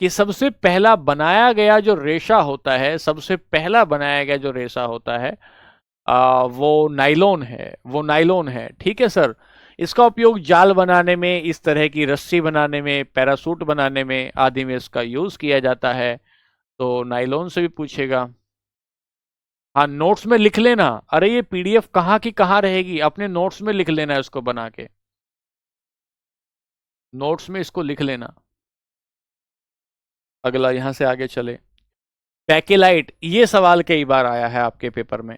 कि सबसे पहला बनाया गया जो रेशा होता है, सबसे पहला बनाया गया जो रेशा होता है, वो नाइलॉन है। ठीक है सर। इसका उपयोग जाल बनाने में, इस तरह की रस्सी बनाने में, पैरासूट बनाने में आदि में इसका यूज किया जाता है। तो नाइलॉन से भी पूछेगा। हाँ, नोट्स में लिख लेना। अरे ये पीडीएफ कहाँ की कहाँ रहेगी, अपने नोट्स में लिख लेना, इसको बना के नोट्स में इसको लिख लेना। अगला, यहां से आगे चले। बैकेलाइट, ये सवाल कई बार आया है आपके पेपर में।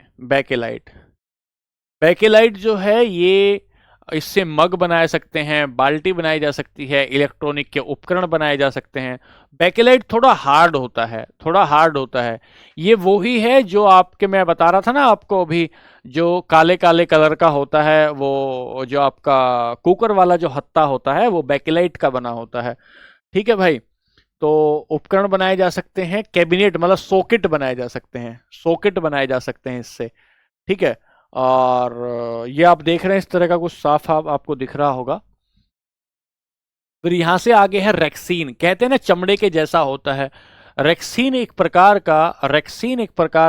बैकेलाइट जो है, ये इससे मग बनाए सकते हैं, बाल्टी बनाई जा सकती है, इलेक्ट्रॉनिक के उपकरण बनाए जा सकते हैं। बेकेलाइट थोड़ा हार्ड होता है, थोड़ा हार्ड होता है। ये वो ही है जो आपके, मैं बता रहा था ना आपको अभी, जो काले काले कलर का होता है, वो जो आपका कुकर वाला जो हत्ता होता है वो बेकेलाइट का बना होता है। ठीक है भाई। तो उपकरण बनाए जा सकते हैं, कैबिनेट मतलब सॉकेट बनाए जा सकते हैं, सॉकेट बनाए जा सकते हैं इससे। ठीक है। और ये आप देख रहे हैं इस तरह का कुछ साफ आपको दिख रहा होगा। फिर यहां से आगे है रेक्सीन, कहते हैं ना चमड़े के जैसा होता है। रेक्सीन एक प्रकार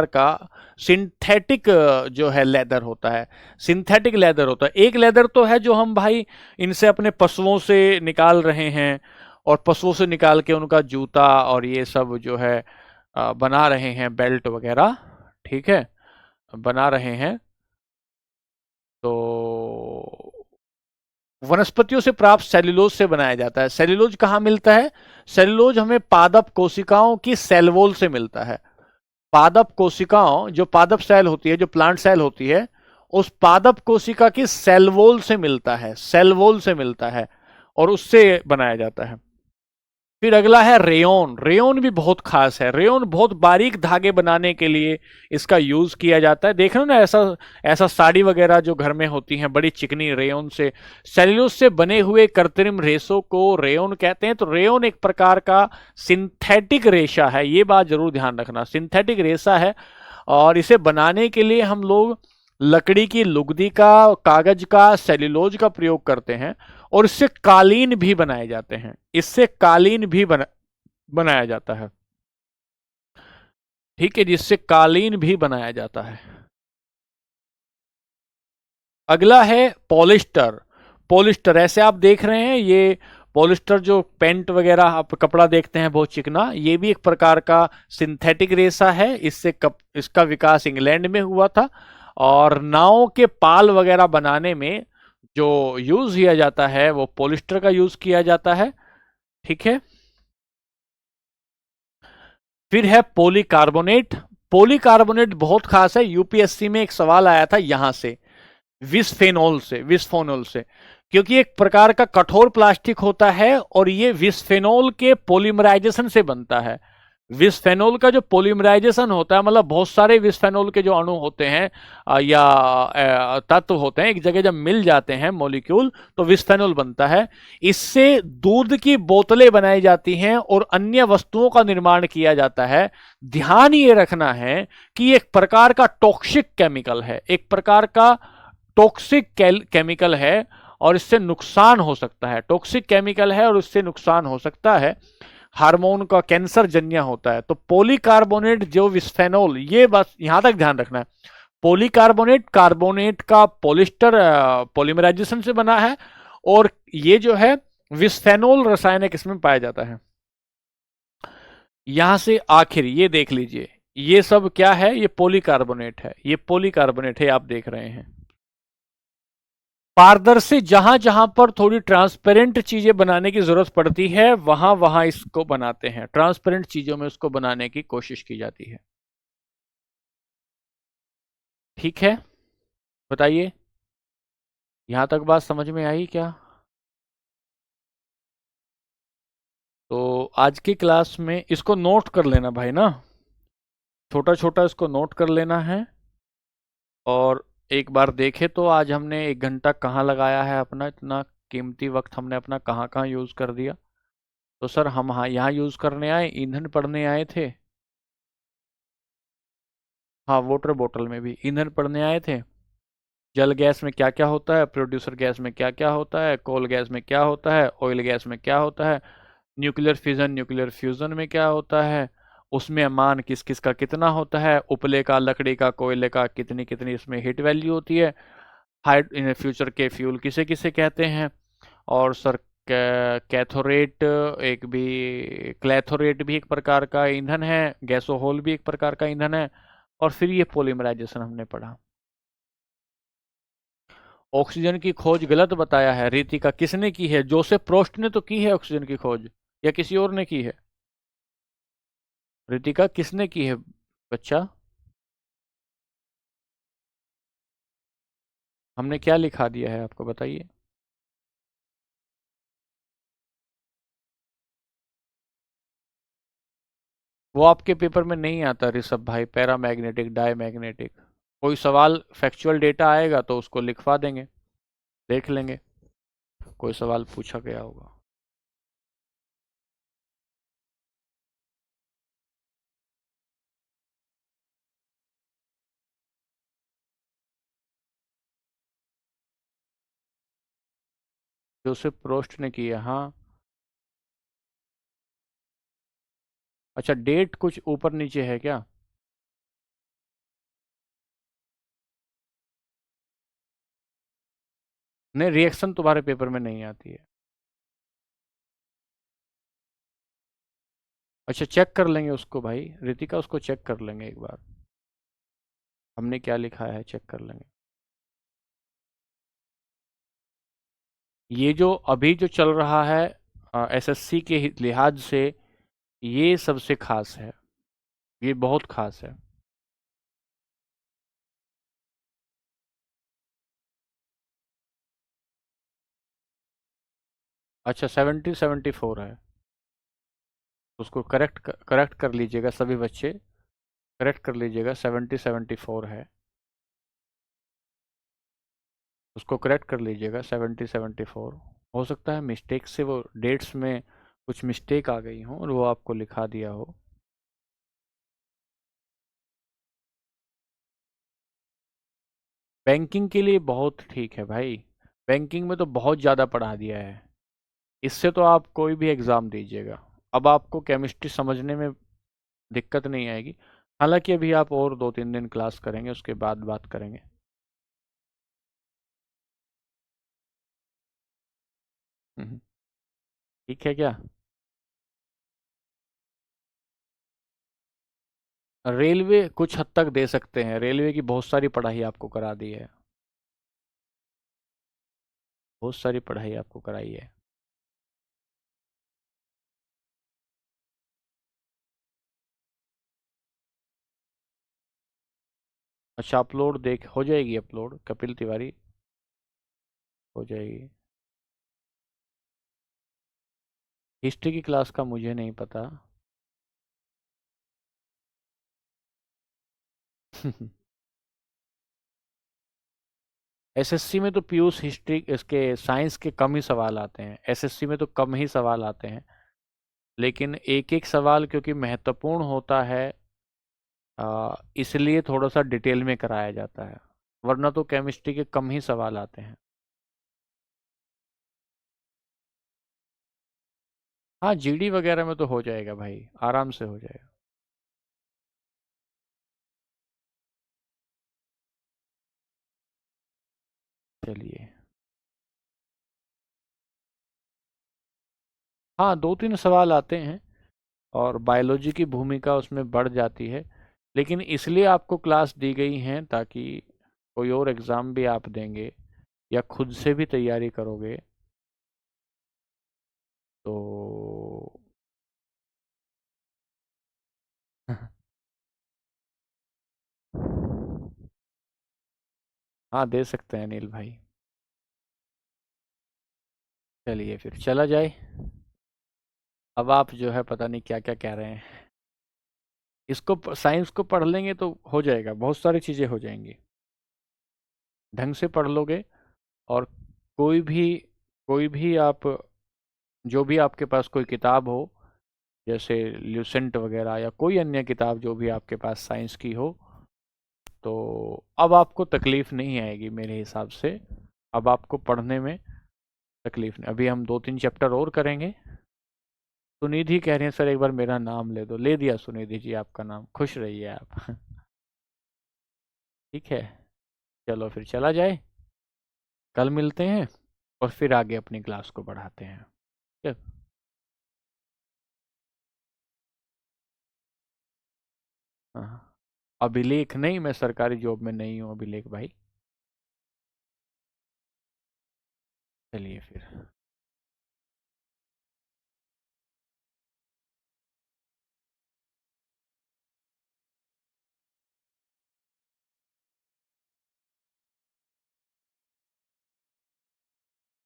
का सिंथेटिक जो है लेदर होता है। सिंथेटिक लेदर होता है। एक लेदर तो है जो हम भाई इनसे अपने पशुओं से निकाल रहे हैं, और पशुओं से निकाल के उनका जूता और ये सब जो है बना रहे हैं, बेल्ट वगैरह। ठीक है, बना रहे हैं। तो वनस्पतियों से प्राप्त सेल्यूलोज से बनाया जाता है। सेल्यूलोज कहाँ मिलता है? सेल्यूलोज हमें पादप कोशिकाओं की सेल वॉल से मिलता है। पादप कोशिकाओं, जो पादप सेल होती है, जो प्लांट सेल होती है, उस पादप कोशिका की सेल वॉल से मिलता है, सेल वॉल से मिलता है, और उससे बनाया जाता है। फिर अगला है रेयोन। रेयोन भी बहुत खास है। रेयोन बहुत बारीक धागे बनाने के लिए इसका यूज किया जाता है। देख रहे हो ना, ऐसा ऐसा साड़ी वगैरह जो घर में होती हैं बड़ी चिकनी, रेयोन से, सेल्यूलोज से बने हुए कृत्रिम रेशों को रेयोन कहते हैं। तो रेयोन एक प्रकार का सिंथेटिक रेशा है, ये बात जरूर ध्यान रखना, सिंथेटिक रेशा है। और इसे बनाने के लिए हम लोग लकड़ी की लुगदी का, कागज का, सेल्यूलोज का प्रयोग करते हैं। और इससे कालीन भी बनाए जाते हैं, इससे कालीन भी बनाया जाता है। ठीक है, जिससे कालीन भी बनाया जाता है। अगला है पॉलिस्टर। पॉलिस्टर, ऐसे आप देख रहे हैं ये पॉलिस्टर, जो पेंट वगैरह आप कपड़ा देखते हैं बहुत चिकना, ये भी एक प्रकार का सिंथेटिक रेशा है। इसका विकास इंग्लैंड में हुआ था। और नाव के पाल वगैरह बनाने में जो यूज किया जाता है वो पॉलिस्टर का यूज किया जाता है। ठीक है। फिर है पॉलीकार्बोनेट। पॉलीकार्बोनेट बहुत खास है, यूपीएससी में एक सवाल आया था यहां से, विसफेनोल से, क्योंकि एक प्रकार का कठोर प्लास्टिक होता है और ये विसफेनोल के पॉलीमराइजेशन से बनता है। विसफेनोल का जो पॉलीमराइजेशन होता है, मतलब बहुत सारे विसफेनोल के जो अणु होते हैं या तत्व होते हैं, एक जगह जब मिल जाते हैं मॉलिक्यूल, तो विसफेनोल बनता है। इससे दूध की बोतलें बनाई जाती हैं और अन्य वस्तुओं का निर्माण किया जाता है। ध्यान ये रखना है कि एक प्रकार का टॉक्सिक केमिकल है, एक प्रकार का टॉक्सिक केमिकल है, और इससे नुकसान हो सकता है। टॉक्सिक केमिकल है और इससे नुकसान हो सकता है, हार्मोन का कैंसर जन्य होता है। तो पॉलीकार्बोनेट जो विस्फेनोल, ये बस यहां तक ध्यान रखना है। पॉलीकार्बोनेट, कार्बोनेट का पॉलिस्टर पॉलीमराइजेशन से बना है, और ये जो है विस्फेनोल रासायनिक इसमें पाया जाता है। यहां से आखिर ये देख लीजिए, ये सब क्या है? ये पॉलीकार्बोनेट है, ये पॉलीकार्बोनेट है, आप देख रहे हैं। पारदर्शी, जहां जहां पर थोड़ी ट्रांसपेरेंट चीजें बनाने की जरूरत पड़ती है, वहां वहां इसको बनाते हैं, ट्रांसपेरेंट चीजों में उसको बनाने की कोशिश की जाती है। ठीक है, बताइए, यहां तक बात समझ में आई क्या? तो आज की क्लास में इसको नोट कर लेना भाई ना, छोटा छोटा इसको नोट कर लेना है। और एक बार देखे तो आज हमने 1 घंटा कहाँ लगाया है अपना, इतना कीमती वक्त हमने अपना कहाँ कहाँ यूज कर दिया। तो सर हम यहाँ यूज करने आए, ईंधन पढ़ने आए थे। हाँ, वाटर बॉटल में भी ईंधन पढ़ने आए थे। जल गैस में क्या क्या होता है, प्रोड्यूसर गैस में क्या क्या होता है, कोल गैस में क्या होता है, ऑयल गैस में क्या होता है, न्यूक्लियर फिजन न्यूक्लियर फ्यूजन में क्या होता है, उसमें मान किस किस का कितना होता है, उपले का, लकड़ी का, कोयले का, कितनी कितनी इसमें हीट वैल्यू होती है, हाइड इन फ्यूचर के फ्यूल किसे किसे कहते हैं। और सर कैथोरेट एक भी, क्लैथोरेट भी एक प्रकार का ईंधन है, गैसोहोल भी एक प्रकार का ईंधन है। और फिर ये पॉलीमराइजेशन हमने पढ़ा। ऑक्सीजन की खोज गलत बताया है रीतिका, किसने की है? जोसेफ प्रोस्ट ने तो की है ऑक्सीजन की खोज, या किसी और ने की है? रीतिका किसने की है बच्चा? हमने क्या लिखा दिया है आपको बताइए। वो आपके पेपर में नहीं आता ऋषभ भाई, पैरामैग्नेटिक डायमैग्नेटिक। कोई सवाल फैक्चुअल डेटा आएगा तो उसको लिखवा देंगे, देख लेंगे कोई सवाल पूछा गया होगा। जोसेफ प्रोस्ट ने किया, हाँ। अच्छा, डेट कुछ ऊपर नीचे है क्या? नहीं, रिएक्शन तुम्हारे पेपर में नहीं आती है। अच्छा, चेक कर लेंगे उसको भाई, रितिका उसको चेक कर लेंगे एक बार। हमने क्या लिखा है चेक कर लेंगे। ये जो अभी जो चल रहा है एसएससी के लिहाज से, ये सबसे खास है, ये बहुत खास है। अच्छा, 70-74 है। उसको करेक्ट कर लीजिएगा सभी बच्चे, करेक्ट कर लीजिएगा, 70-74 है। उसको करेक्ट कर लीजिएगा, 70-74। हो सकता है मिस्टेक से वो डेट्स में कुछ मिस्टेक आ गई हो और वो आपको लिखा दिया हो। बैंकिंग के लिए बहुत ठीक है भाई, बैंकिंग में तो बहुत ज़्यादा पढ़ा दिया है। इससे तो आप कोई भी एग्ज़ाम दीजिएगा, अब आपको केमिस्ट्री समझने में दिक्कत नहीं आएगी। हालांकि अभी आप और 2-3 दिन क्लास करेंगे, उसके बाद बात करेंगे। हम्म, ठीक है क्या? रेलवे कुछ हद तक दे सकते हैं, रेलवे की बहुत सारी पढ़ाई आपको करा दी है, बहुत सारी पढ़ाई आपको कराई है। अच्छा, अपलोड देख हो जाएगी, अपलोड कपिल तिवारी हो जाएगी। हिस्ट्री की क्लास का मुझे नहीं पता। एसएससी में तो पीयूष हिस्ट्री इसके साइंस के कम ही सवाल आते हैं, एसएससी में तो कम ही सवाल आते हैं। लेकिन एक एक सवाल क्योंकि महत्वपूर्ण होता है, इसलिए थोड़ा सा डिटेल में कराया जाता है, वरना तो केमिस्ट्री के कम ही सवाल आते हैं। हाँ, जीडी वगैरह में तो हो जाएगा भाई, आराम से हो जाएगा। चलिए। हाँ, 2-3 सवाल आते हैं, और बायोलॉजी की भूमिका उसमें बढ़ जाती है। लेकिन इसलिए आपको क्लास दी गई हैं ताकि कोई और एग्ज़ाम भी आप देंगे या खुद से भी तैयारी करोगे तो। हाँ, दे सकते हैं अनिल भाई। चलिए फिर चला जाए। अब आप जो है पता नहीं क्या क्या कह रहे हैं। इसको साइंस को पढ़ लेंगे तो हो जाएगा, बहुत सारी चीज़ें हो जाएंगी, ढंग से पढ़ लोगे। और कोई भी कोई भी आप, जो भी आपके पास कोई किताब हो, जैसे ल्यूसेंट वगैरह या कोई अन्य किताब जो भी आपके पास साइंस की हो, तो अब आपको तकलीफ नहीं आएगी मेरे हिसाब से। अब आपको पढ़ने में तकलीफ नहीं। अभी हम 2-3 चैप्टर और करेंगे। सुनिधि कह रही हैं सर एक बार मेरा नाम ले दो, ले दिया सुनिधि जी आपका नाम, खुश रहिए आप। ठीक है, चलो फिर चला जाए, कल मिलते हैं और फिर आगे अपनी क्लास को बढ़ाते हैं। ठीक है? हाँ, अभिलेख नहीं, मैं सरकारी जॉब में नहीं हूँ अभिलेख भाई। चलिए फिर।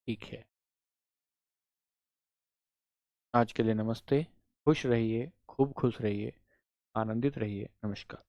ठीक है, आज के लिए नमस्ते। खुश रहिए, खूब खुश रहिए, आनंदित रहिए। नमस्कार।